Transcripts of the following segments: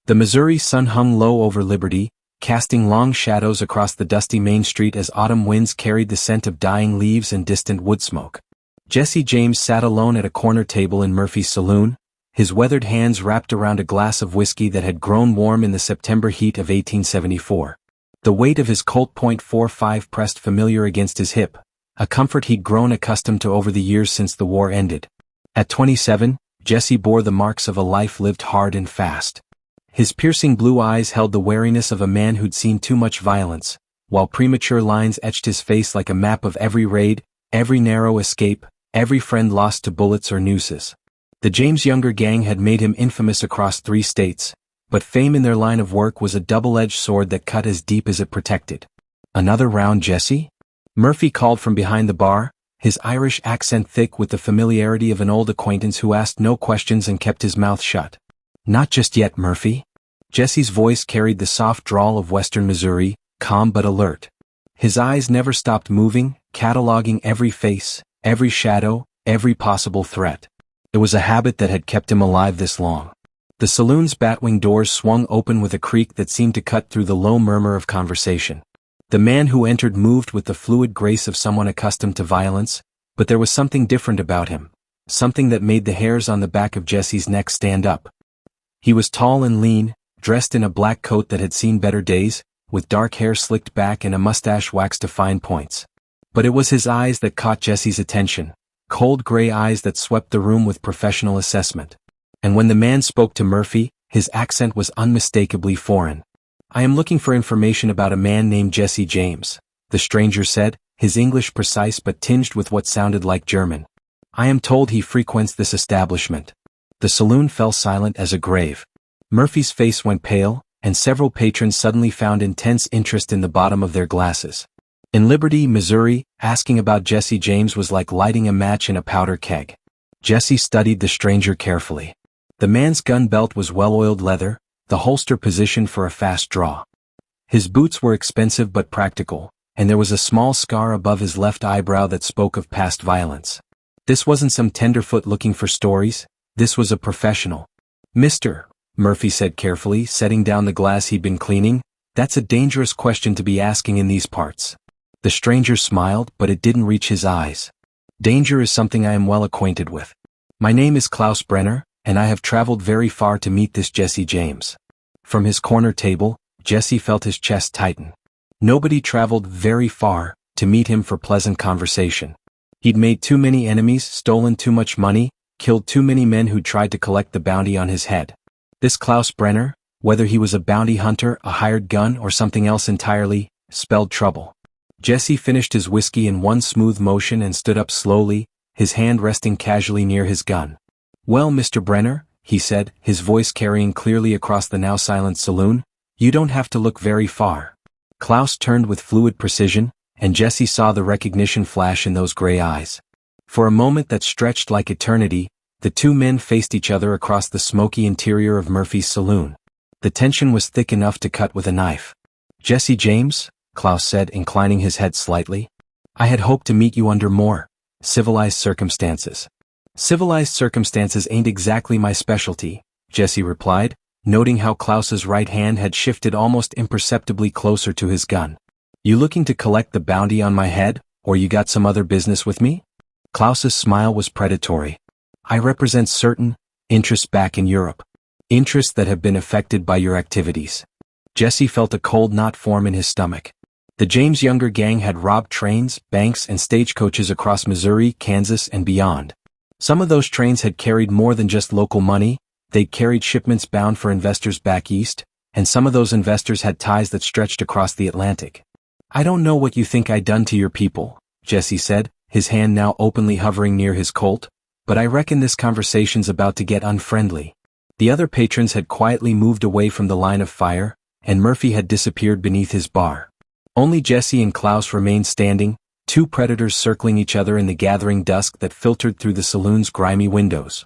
The Missouri sun hung low over Liberty, casting long shadows across the dusty main street as autumn winds carried the scent of dying leaves and distant wood smoke. Jesse James sat alone at a corner table in Murphy's saloon, his weathered hands wrapped around a glass of whiskey that had grown warm in the September heat of 1874. The weight of his Colt .45 pressed familiar against his hip, a comfort he'd grown accustomed to over the years since the war ended. At 27, Jesse bore the marks of a life lived hard and fast. His piercing blue eyes held the wariness of a man who'd seen too much violence, while premature lines etched his face like a map of every raid, every narrow escape, every friend lost to bullets or nooses. The James Younger gang had made him infamous across 3 states, but fame in their line of work was a double-edged sword that cut as deep as it protected. "Another round, Jesse?" Murphy called from behind the bar, his Irish accent thick with the familiarity of an old acquaintance who asked no questions and kept his mouth shut. "Not just yet, Murphy." Jesse's voice carried the soft drawl of western Missouri, calm but alert. His eyes never stopped moving, cataloging every face, every shadow, every possible threat. It was a habit that had kept him alive this long. The saloon's batwing doors swung open with a creak that seemed to cut through the low murmur of conversation. The man who entered moved with the fluid grace of someone accustomed to violence, but there was something different about him, something that made the hairs on the back of Jesse's neck stand up. He was tall and lean, dressed in a black coat that had seen better days, with dark hair slicked back and a mustache waxed to fine points. But it was his eyes that caught Jesse's attention, cold gray eyes that swept the room with professional assessment. And when the man spoke to Murphy, his accent was unmistakably foreign. "I am looking for information about a man named Jesse James," the stranger said, his English precise but tinged with what sounded like German. "I am told he frequents this establishment." The saloon fell silent as a grave. Murphy's face went pale, and several patrons suddenly found intense interest in the bottom of their glasses. In Liberty, Missouri, asking about Jesse James was like lighting a match in a powder keg. Jesse studied the stranger carefully. The man's gun belt was well-oiled leather, the holster positioned for a fast draw. His boots were expensive but practical, and there was a small scar above his left eyebrow that spoke of past violence. This wasn't some tenderfoot looking for stories, this was a professional. "Mr." Murphy said carefully, setting down the glass he'd been cleaning, "that's a dangerous question to be asking in these parts." The stranger smiled, but it didn't reach his eyes. "Danger is something I am well acquainted with. My name is Klaus Brenner, and I have traveled very far to meet this Jesse James." From his corner table, Jesse felt his chest tighten. Nobody traveled very far to meet him for pleasant conversation. He'd made too many enemies, stolen too much money, killed too many men who tried to collect the bounty on his head. This Klaus Brenner, whether he was a bounty hunter, a hired gun, or something else entirely, spelled trouble. Jesse finished his whiskey in one smooth motion and stood up slowly, his hand resting casually near his gun. "Well, Mr. Brenner," he said, his voice carrying clearly across the now silent saloon, "you don't have to look very far." Klaus turned with fluid precision, and Jesse saw the recognition flash in those gray eyes. For a moment that stretched like eternity, the two men faced each other across the smoky interior of Murphy's saloon. The tension was thick enough to cut with a knife. "Jesse James?" Klaus said, inclining his head slightly. "I had hoped to meet you under more civilized circumstances." "Civilized circumstances ain't exactly my specialty," Jesse replied, noting how Klaus's right hand had shifted almost imperceptibly closer to his gun. "You looking to collect the bounty on my head, or you got some other business with me?" Klaus's smile was predatory. "I represent certain interests back in Europe. Interests that have been affected by your activities." Jesse felt a cold knot form in his stomach. The James Younger gang had robbed trains, banks, and stagecoaches across Missouri, Kansas, and beyond. Some of those trains had carried more than just local money, they'd carried shipments bound for investors back east, and some of those investors had ties that stretched across the Atlantic. "I don't know what you think I done to your people," Jesse said, his hand now openly hovering near his Colt, "but I reckon this conversation's about to get unfriendly." The other patrons had quietly moved away from the line of fire, and Murphy had disappeared beneath his bar. Only Jesse and Klaus remained standing, two predators circling each other in the gathering dusk that filtered through the saloon's grimy windows.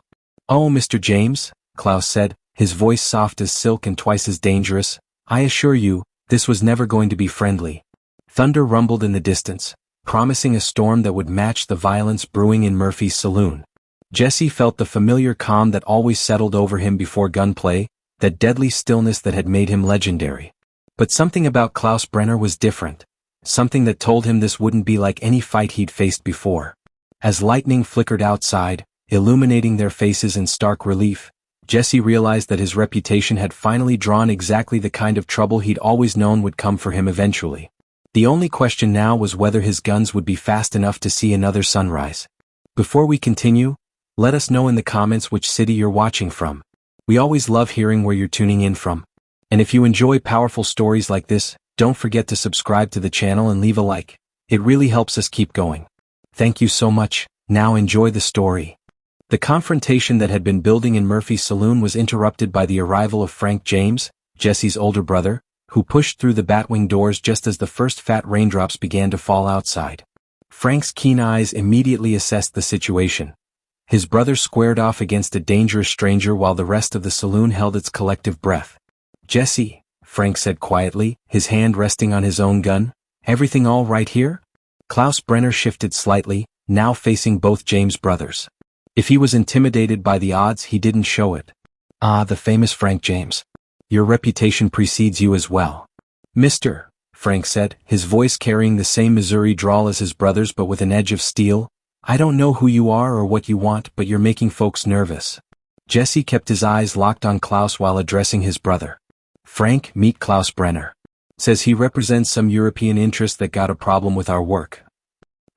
"Oh, Mr. James," Klaus said, his voice soft as silk and twice as dangerous, "I assure you, this was never going to be friendly." Thunder rumbled in the distance, promising a storm that would match the violence brewing in Murphy's saloon. Jesse felt the familiar calm that always settled over him before gunplay, that deadly stillness that had made him legendary. But something about Klaus Brenner was different. Something that told him this wouldn't be like any fight he'd faced before. As lightning flickered outside, illuminating their faces in stark relief, Jesse realized that his reputation had finally drawn exactly the kind of trouble he'd always known would come for him eventually. The only question now was whether his guns would be fast enough to see another sunrise. Before we continue, let us know in the comments which city you're watching from. We always love hearing where you're tuning in from. And if you enjoy powerful stories like this, don't forget to subscribe to the channel and leave a like. It really helps us keep going. Thank you so much. Now enjoy the story. The confrontation that had been building in Murphy's saloon was interrupted by the arrival of Frank James, Jesse's older brother, who pushed through the batwing doors just as the first fat raindrops began to fall outside. Frank's keen eyes immediately assessed the situation. His brother squared off against a dangerous stranger while the rest of the saloon held its collective breath. "Jesse," Frank said quietly, his hand resting on his own gun, "everything all right here?" Klaus Brenner shifted slightly, now facing both James brothers. If he was intimidated by the odds, he didn't show it. "Ah, the famous Frank James. Your reputation precedes you as well." "Mister," Frank said, his voice carrying the same Missouri drawl as his brother's but with an edge of steel, "I don't know who you are or what you want, but you're making folks nervous." Jesse kept his eyes locked on Klaus while addressing his brother. "Frank, meet Klaus Brenner. Says he represents some European interest that got a problem with our work."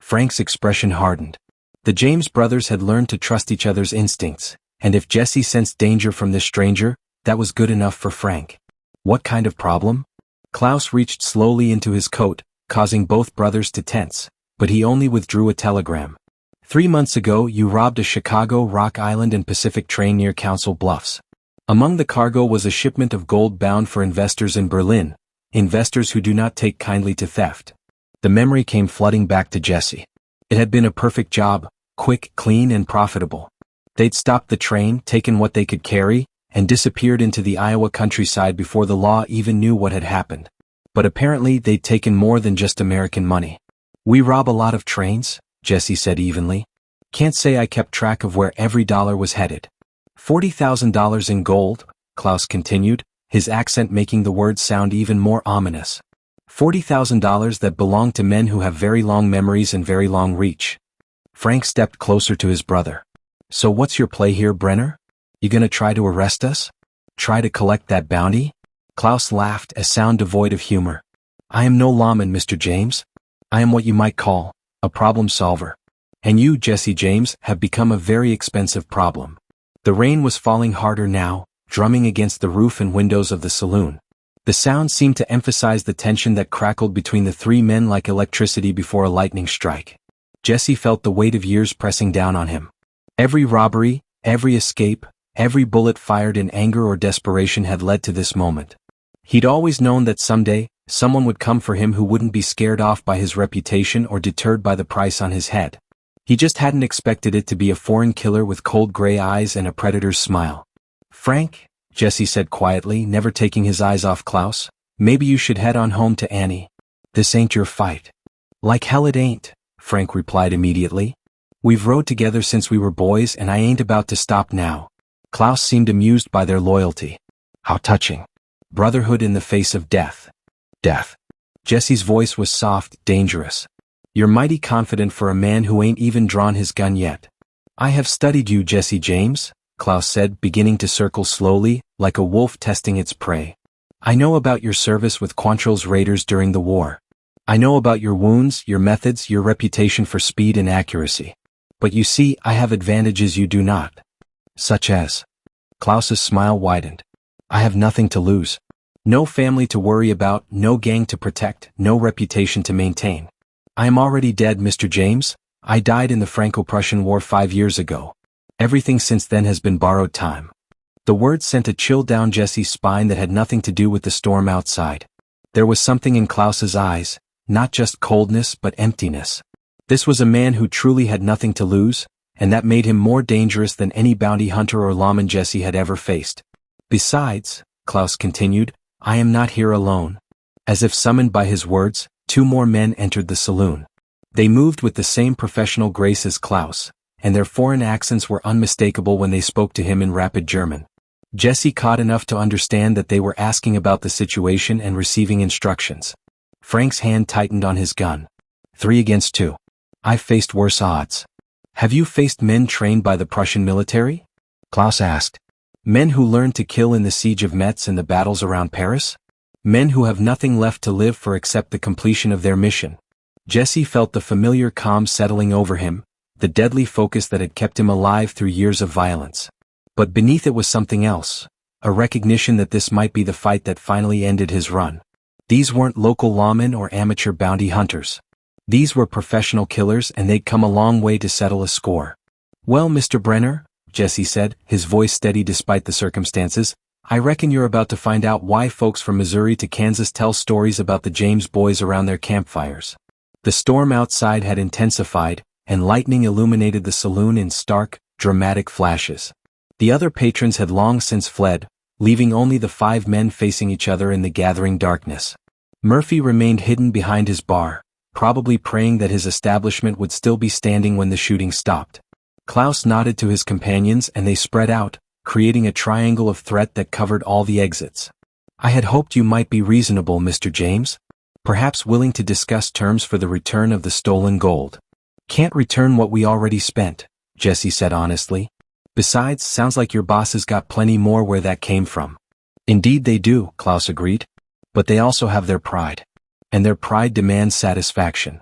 Frank's expression hardened. The James brothers had learned to trust each other's instincts, and if Jesse sensed danger from this stranger, that was good enough for Frank. "What kind of problem?" Klaus reached slowly into his coat, causing both brothers to tense, but he only withdrew a telegram. 3 months ago you robbed a Chicago, Rock Island and Pacific train near Council Bluffs. Among the cargo was a shipment of gold bound for investors in Berlin, investors who do not take kindly to theft. The memory came flooding back to Jesse. It had been a perfect job, quick, clean and profitable. They'd stopped the train, taken what they could carry, and disappeared into the Iowa countryside before the law even knew what had happened. But apparently they'd taken more than just American money. "We rob a lot of trains," Jesse said evenly. "Can't say I kept track of where every dollar was headed." $40,000 in gold, Klaus continued, his accent making the words sound even more ominous. $40,000 that belong to men who have very long memories and very long reach. Frank stepped closer to his brother. "So what's your play here, Brenner? You gonna try to arrest us? Try to collect that bounty?" Klaus laughed, a sound devoid of humor. "I am no lawman, Mr. James. I am what you might call a problem solver. And you, Jesse James, have become a very expensive problem." The rain was falling harder now, drumming against the roof and windows of the saloon. The sound seemed to emphasize the tension that crackled between the three men like electricity before a lightning strike. Jesse felt the weight of years pressing down on him. Every robbery, every escape, every bullet fired in anger or desperation had led to this moment. He'd always known that someday, someone would come for him who wouldn't be scared off by his reputation or deterred by the price on his head. He just hadn't expected it to be a foreign killer with cold gray eyes and a predator's smile. "Frank," Jesse said quietly, never taking his eyes off Klaus, "maybe you should head on home to Annie. This ain't your fight." "Like hell it ain't," Frank replied immediately. "We've rode together since we were boys and I ain't about to stop now." Klaus seemed amused by their loyalty. "How touching. Brotherhood in the face of death." "Death." Jesse's voice was soft, dangerous. "You're mighty confident for a man who ain't even drawn his gun yet." "I have studied you, Jesse James," Klaus said, beginning to circle slowly, like a wolf testing its prey. "I know about your service with Quantrill's raiders during the war. I know about your wounds, your methods, your reputation for speed and accuracy. But you see, I have advantages you do not." "Such as?" Klaus's smile widened. "I have nothing to lose. No family to worry about, no gang to protect, no reputation to maintain. I am already dead, Mr. James. I died in the Franco-Prussian War 5 years ago. Everything since then has been borrowed time." The words sent a chill down Jesse's spine that had nothing to do with the storm outside. There was something in Klaus's eyes, not just coldness but emptiness. This was a man who truly had nothing to lose, and that made him more dangerous than any bounty hunter or lawman Jesse had ever faced. "Besides," Klaus continued, "I am not here alone." As if summoned by his words, 2 more men entered the saloon. They moved with the same professional grace as Klaus, and their foreign accents were unmistakable when they spoke to him in rapid German. Jesse caught enough to understand that they were asking about the situation and receiving instructions. Frank's hand tightened on his gun. 3 against 2. I've faced worse odds. Have you faced men trained by the Prussian military? Klaus asked. Men who learned to kill in the siege of Metz and the battles around Paris? Men who have nothing left to live for except the completion of their mission. Jesse felt the familiar calm settling over him, the deadly focus that had kept him alive through years of violence. But beneath it was something else, a recognition that this might be the fight that finally ended his run. These weren't local lawmen or amateur bounty hunters. These were professional killers, and they'd come a long way to settle a score. Well, Mr. Brenner, Jesse said, his voice steady despite the circumstances, I reckon you're about to find out why folks from Missouri to Kansas tell stories about the James boys around their campfires. The storm outside had intensified, and lightning illuminated the saloon in stark, dramatic flashes. The other patrons had long since fled, leaving only the 5 men facing each other in the gathering darkness. Murphy remained hidden behind his bar, probably praying that his establishment would still be standing when the shooting stopped. Klaus nodded to his companions and they spread out, creating a triangle of threat that covered all the exits. I had hoped you might be reasonable, Mr. James. Perhaps willing to discuss terms for the return of the stolen gold. Can't return what we already spent, Jesse said honestly. Besides, sounds like your bosses got plenty more where that came from. Indeed they do, Klaus agreed. But they also have their pride. And their pride demands satisfaction.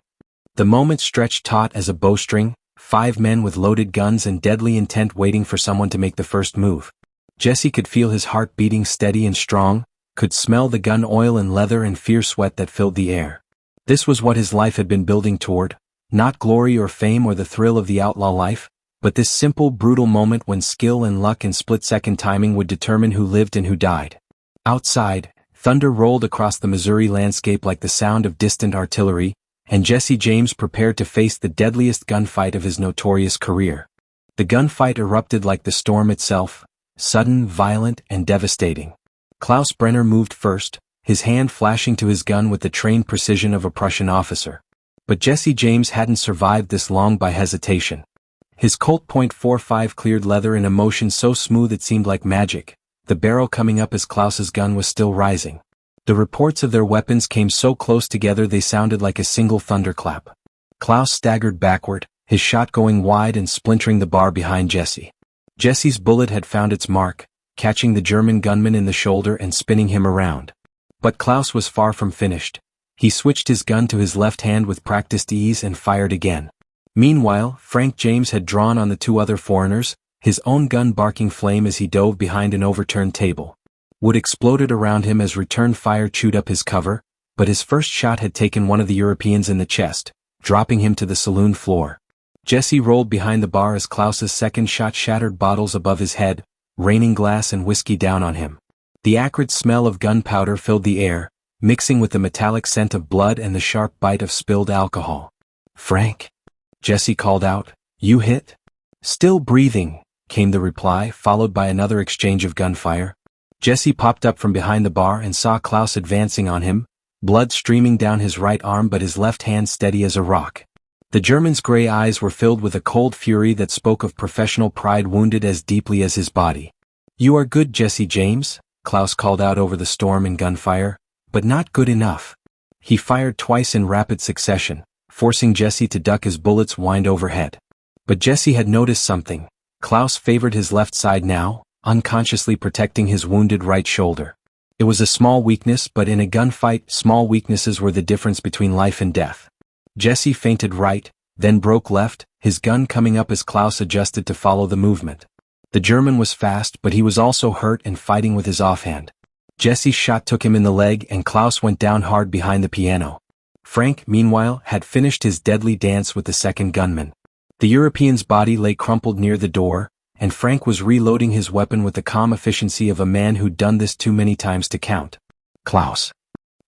The moment stretched taut as a bowstring, 5 men with loaded guns and deadly intent waiting for someone to make the first move. Jesse could feel his heart beating steady and strong, could smell the gun oil and leather and fierce sweat that filled the air. This was what his life had been building toward, not glory or fame or the thrill of the outlaw life, but this simple, brutal moment when skill and luck and split-second timing would determine who lived and who died. Outside, thunder rolled across the Missouri landscape like the sound of distant artillery, and Jesse James prepared to face the deadliest gunfight of his notorious career. The gunfight erupted like the storm itself, sudden, violent, and devastating. Klaus Brenner moved first, his hand flashing to his gun with the trained precision of a Prussian officer. But Jesse James hadn't survived this long by hesitation. His Colt .45 cleared leather in a motion so smooth it seemed like magic, the barrel coming up as Klaus's gun was still rising. The reports of their weapons came so close together they sounded like a single thunderclap. Klaus staggered backward, his shot going wide and splintering the bar behind Jesse. Jesse's bullet had found its mark, catching the German gunman in the shoulder and spinning him around. But Klaus was far from finished. He switched his gun to his left hand with practiced ease and fired again. Meanwhile, Frank James had drawn on the 2 other foreigners, his own gun barking flame as he dove behind an overturned table. Wood exploded around him as return fire chewed up his cover, but his first shot had taken one of the Europeans in the chest, dropping him to the saloon floor. Jesse rolled behind the bar as Klaus's second shot shattered bottles above his head, raining glass and whiskey down on him. The acrid smell of gunpowder filled the air, mixing with the metallic scent of blood and the sharp bite of spilled alcohol. Frank? Jesse called out, you hit? Still breathing, came the reply, followed by another exchange of gunfire. Jesse popped up from behind the bar and saw Klaus advancing on him, blood streaming down his right arm but his left hand steady as a rock. The German's gray eyes were filled with a cold fury that spoke of professional pride wounded as deeply as his body. You are good, Jesse James, Klaus called out over the storm and gunfire, but not good enough. He fired twice in rapid succession, forcing Jesse to duck as bullets whined overhead. But Jesse had noticed something. Klaus favored his left side now, unconsciously protecting his wounded right shoulder. It was a small weakness, but in a gunfight, small weaknesses were the difference between life and death. Jesse feinted right, then broke left, his gun coming up as Klaus adjusted to follow the movement. The German was fast, but he was also hurt and fighting with his offhand. Jesse's shot took him in the leg and Klaus went down hard behind the piano. Frank, meanwhile, had finished his deadly dance with the second gunman. The European's body lay crumpled near the door, and Frank was reloading his weapon with the calm efficiency of a man who'd done this too many times to count. Klaus.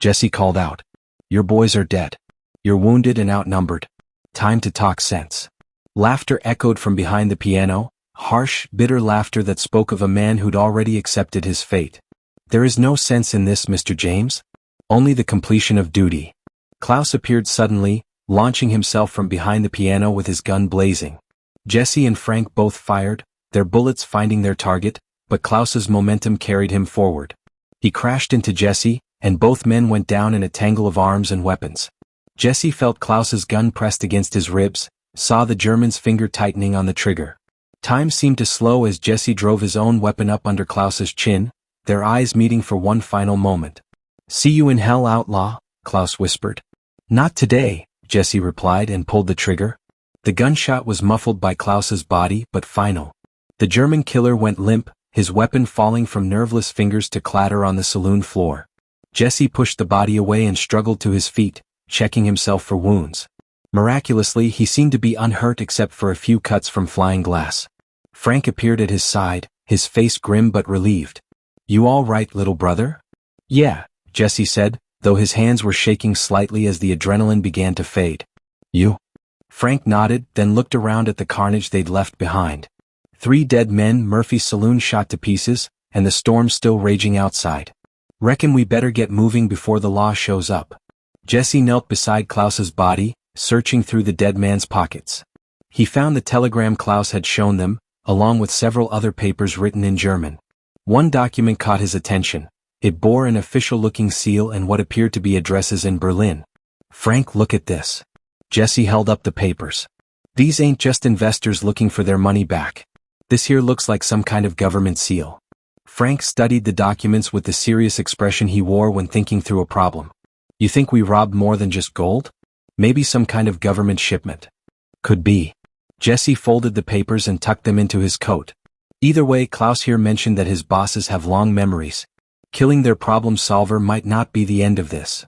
Jesse called out. Your boys are dead. You're wounded and outnumbered. Time to talk sense. Laughter echoed from behind the piano, harsh, bitter laughter that spoke of a man who'd already accepted his fate. There is no sense in this, Mr. James. Only the completion of duty. Klaus appeared suddenly, launching himself from behind the piano with his gun blazing. Jesse and Frank both fired, their bullets finding their target, but Klaus's momentum carried him forward. He crashed into Jesse, and both men went down in a tangle of arms and weapons. Jesse felt Klaus's gun pressed against his ribs, saw the German's finger tightening on the trigger. Time seemed to slow as Jesse drove his own weapon up under Klaus's chin, their eyes meeting for one final moment. "See you in hell, outlaw," Klaus whispered. "Not today," Jesse replied and pulled the trigger. The gunshot was muffled by Klaus's body but final. The German killer went limp, his weapon falling from nerveless fingers to clatter on the saloon floor. Jesse pushed the body away and struggled to his feet, checking himself for wounds. Miraculously, he seemed to be unhurt except for a few cuts from flying glass. Frank appeared at his side, his face grim but relieved. "You all right, little brother?" "Yeah," Jesse said, though his hands were shaking slightly as the adrenaline began to fade. "You?" Frank nodded, then looked around at the carnage they'd left behind. 3 dead men, Murphy's saloon shot to pieces, and the storm still raging outside. "Reckon we better get moving before the law shows up." Jesse knelt beside Klaus's body, searching through the dead man's pockets. He found the telegram Klaus had shown them, along with several other papers written in German. One document caught his attention. It bore an official-looking seal and what appeared to be addresses in Berlin. "Frank, look at this." Jesse held up the papers. "These ain't just investors looking for their money back. This here looks like some kind of government seal." Frank studied the documents with the serious expression he wore when thinking through a problem. "You think we robbed more than just gold? Maybe some kind of government shipment." "Could be." Jesse folded the papers and tucked them into his coat. Either way, Klaus here mentioned that his bosses have long memories. Killing their problem solver might not be the end of this.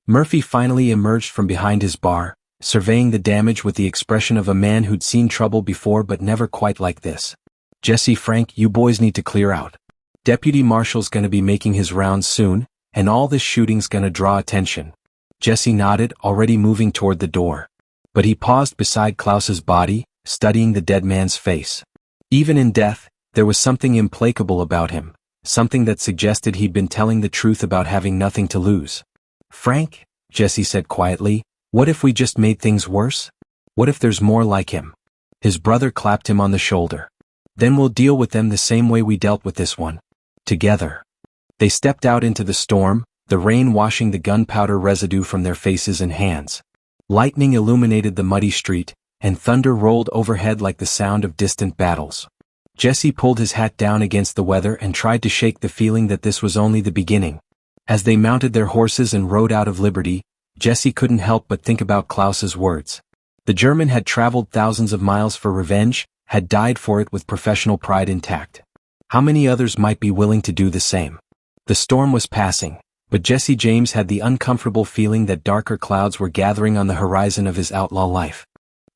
Murphy finally emerged from behind his bar, surveying the damage with the expression of a man who'd seen trouble before but never quite like this. "Jesse, Frank, you boys need to clear out. Deputy Marshal's gonna be making his rounds soon, and all this shooting's gonna draw attention." Jesse nodded, already moving toward the door. But he paused beside Klaus's body, studying the dead man's face. Even in death, there was something implacable about him, something that suggested he'd been telling the truth about having nothing to lose. "Frank," Jesse said quietly, "what if we just made things worse? What if there's more like him?" His brother clapped him on the shoulder. "Then we'll deal with them the same way we dealt with this one. Together." They stepped out into the storm, the rain washing the gunpowder residue from their faces and hands. Lightning illuminated the muddy street, and thunder rolled overhead like the sound of distant battles. Jesse pulled his hat down against the weather and tried to shake the feeling that this was only the beginning. As they mounted their horses and rode out of Liberty, Jesse couldn't help but think about Klaus's words. The German had traveled thousands of miles for revenge, had died for it with professional pride intact. How many others might be willing to do the same? The storm was passing, but Jesse James had the uncomfortable feeling that darker clouds were gathering on the horizon of his outlaw life.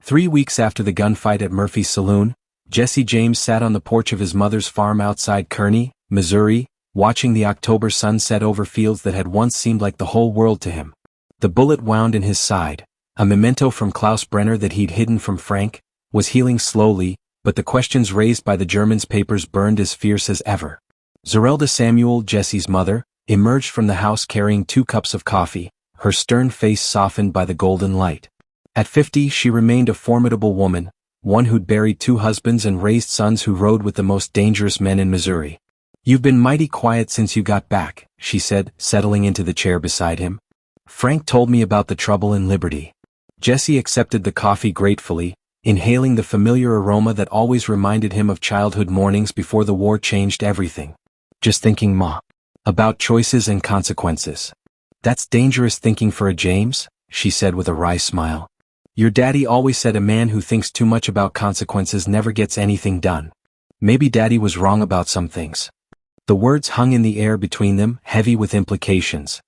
3 weeks after the gunfight at Murphy's saloon, Jesse James sat on the porch of his mother's farm outside Kearney, Missouri, watching the October sun set over fields that had once seemed like the whole world to him. The bullet wound in his side, a memento from Klaus Brenner that he'd hidden from Frank, was healing slowly, but the questions raised by the German's papers burned as fierce as ever. Zerelda Samuel, Jesse's mother, emerged from the house carrying 2 cups of coffee, her stern face softened by the golden light. At 50, she remained a formidable woman, one who'd buried 2 husbands and raised sons who rode with the most dangerous men in Missouri. "You've been mighty quiet since you got back," she said, settling into the chair beside him. "Frank told me about the trouble in Liberty." Jesse accepted the coffee gratefully, inhaling the familiar aroma that always reminded him of childhood mornings before the war changed everything. "Just thinking, Ma. About choices and consequences." "That's dangerous thinking for a James," she said with a wry smile. "Your daddy always said a man who thinks too much about consequences never gets anything done. Maybe Daddy was wrong about some things." The words hung in the air between them, heavy with implications.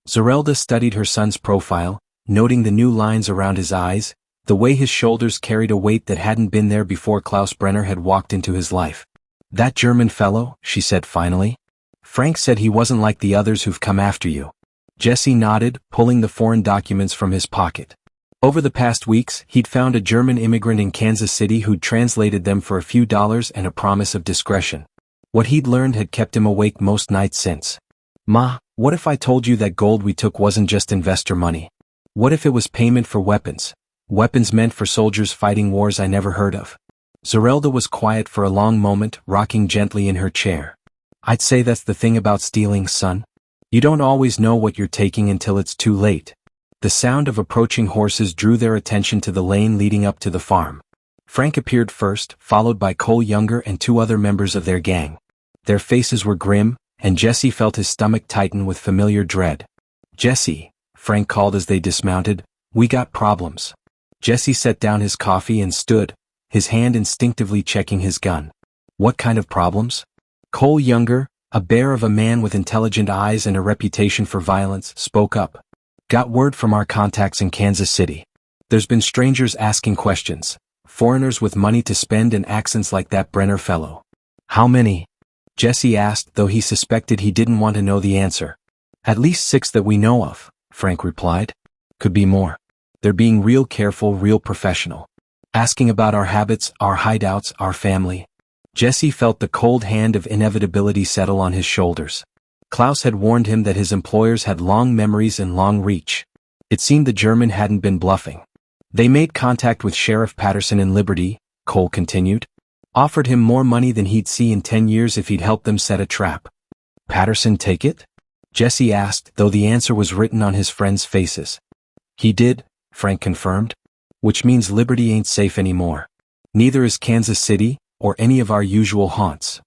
Zerelda studied her son's profile, noting the new lines around his eyes, the way his shoulders carried a weight that hadn't been there before Klaus Brenner had walked into his life. "That German fellow," she said finally. "Frank said he wasn't like the others who've come after you." Jesse nodded, pulling the foreign documents from his pocket. Over the past weeks, he'd found a German immigrant in Kansas City who'd translated them for a few dollars and a promise of discretion. What he'd learned had kept him awake most nights since. "Ma, what if I told you that gold we took wasn't just investor money? What if it was payment for weapons? Weapons meant for soldiers fighting wars I never heard of?" Zerelda was quiet for a long moment, rocking gently in her chair. I'd say that's the thing about stealing, son. You don't always know what you're taking until it's too late. The sound of approaching horses drew their attention to the lane leading up to the farm. Frank appeared first, followed by Cole Younger and 2 other members of their gang. Their faces were grim, and Jesse felt his stomach tighten with familiar dread. "Jesse," Frank called as they dismounted, "we got problems." Jesse set down his coffee and stood, his hand instinctively checking his gun. "What kind of problems?" Cole Younger, a bear of a man with intelligent eyes and a reputation for violence, spoke up. "Got word from our contacts in Kansas City. There's been strangers asking questions, foreigners with money to spend and accents like that Brenner fellow." "How many?" Jesse asked, though he suspected he didn't want to know the answer. "At least 6 that we know of," Frank replied. "Could be more. They're being real careful, real professional. Asking about our habits, our hideouts, our family." Jesse felt the cold hand of inevitability settle on his shoulders. Klaus had warned him that his employers had long memories and long reach. It seemed the German hadn't been bluffing. "They made contact with Sheriff Patterson in Liberty," Cole continued. "Offered him more money than he'd see in 10 years if he'd help them set a trap." "Patterson take it?" Jesse asked, though the answer was written on his friends' faces. "He did," Frank confirmed. "Which means Liberty ain't safe anymore. Neither is Kansas City, or any of our usual haunts."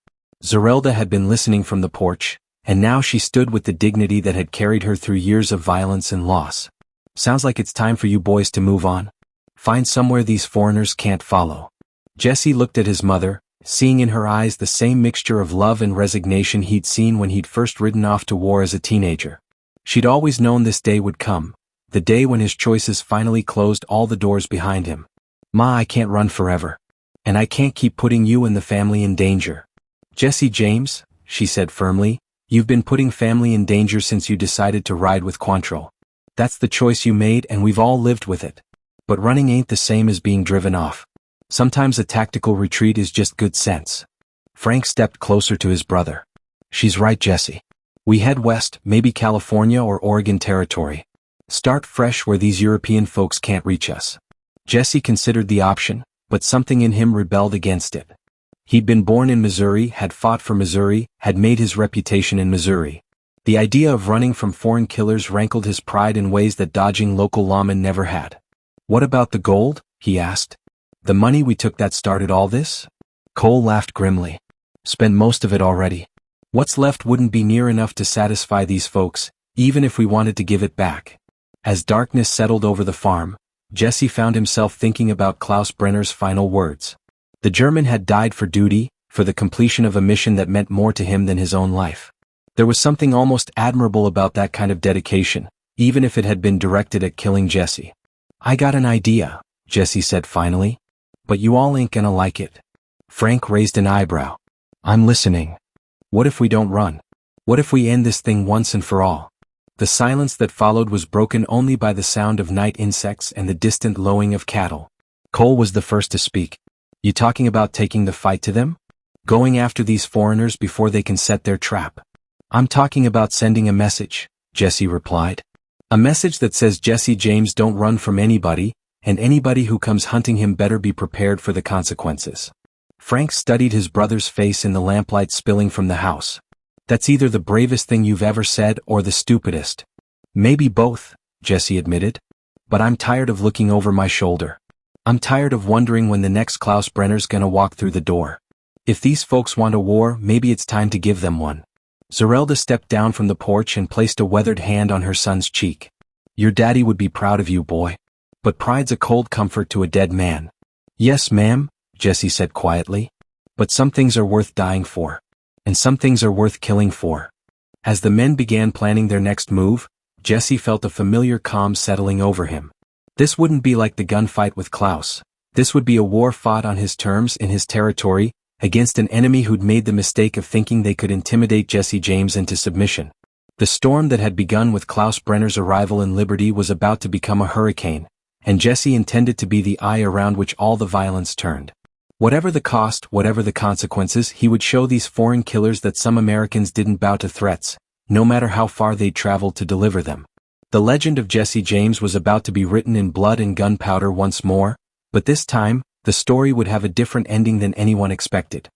Zerelda had been listening from the porch, and now she stood with the dignity that had carried her through years of violence and loss. "Sounds like it's time for you boys to move on. Find somewhere these foreigners can't follow." Jesse looked at his mother, seeing in her eyes the same mixture of love and resignation he'd seen when he'd first ridden off to war as a teenager. She'd always known this day would come, the day when his choices finally closed all the doors behind him. "Ma, I can't run forever. And I can't keep putting you and the family in danger." "Jesse James," she said firmly, "you've been putting family in danger since you decided to ride with Quantrill. That's the choice you made and we've all lived with it. But running ain't the same as being driven off. Sometimes a tactical retreat is just good sense." Frank stepped closer to his brother. "She's right, Jesse. We head west, maybe California or Oregon territory. Start fresh where these European folks can't reach us." Jesse considered the option, but something in him rebelled against it. He'd been born in Missouri, had fought for Missouri, had made his reputation in Missouri. The idea of running from foreign killers rankled his pride in ways that dodging local lawmen never had. "What about the gold?" he asked. "The money we took that started all this?" Cole laughed grimly. "Spent most of it already. What's left wouldn't be near enough to satisfy these folks, even if we wanted to give it back." As darkness settled over the farm, Jesse found himself thinking about Klaus Brenner's final words. The German had died for duty, for the completion of a mission that meant more to him than his own life. There was something almost admirable about that kind of dedication, even if it had been directed at killing Jesse. "I got an idea," Jesse said finally. "But you all ain't gonna like it." Frank raised an eyebrow. "I'm listening." "What if we don't run? What if we end this thing once and for all?" The silence that followed was broken only by the sound of night insects and the distant lowing of cattle. Cole was the first to speak. "You talking about taking the fight to them? Going after these foreigners before they can set their trap?" "I'm talking about sending a message," Jesse replied. "A message that says Jesse James don't run from anybody, and anybody who comes hunting him better be prepared for the consequences." Frank studied his brother's face in the lamplight spilling from the house. "That's either the bravest thing you've ever said or the stupidest." "Maybe both," Jesse admitted. "But I'm tired of looking over my shoulder. I'm tired of wondering when the next Klaus Brenner's gonna walk through the door. If these folks want a war, maybe it's time to give them one." Zerelda stepped down from the porch and placed a weathered hand on her son's cheek. "Your daddy would be proud of you, boy. But pride's a cold comfort to a dead man." "Yes, ma'am," Jesse said quietly. "But some things are worth dying for. And some things are worth killing for." As the men began planning their next move, Jesse felt a familiar calm settling over him. This wouldn't be like the gunfight with Klaus. This would be a war fought on his terms in his territory, against an enemy who'd made the mistake of thinking they could intimidate Jesse James into submission. The storm that had begun with Klaus Brenner's arrival in Liberty was about to become a hurricane, and Jesse intended to be the eye around which all the violence turned. Whatever the cost, whatever the consequences, he would show these foreign killers that some Americans didn't bow to threats, no matter how far they'd traveled to deliver them. The legend of Jesse James was about to be written in blood and gunpowder once more, but this time, the story would have a different ending than anyone expected.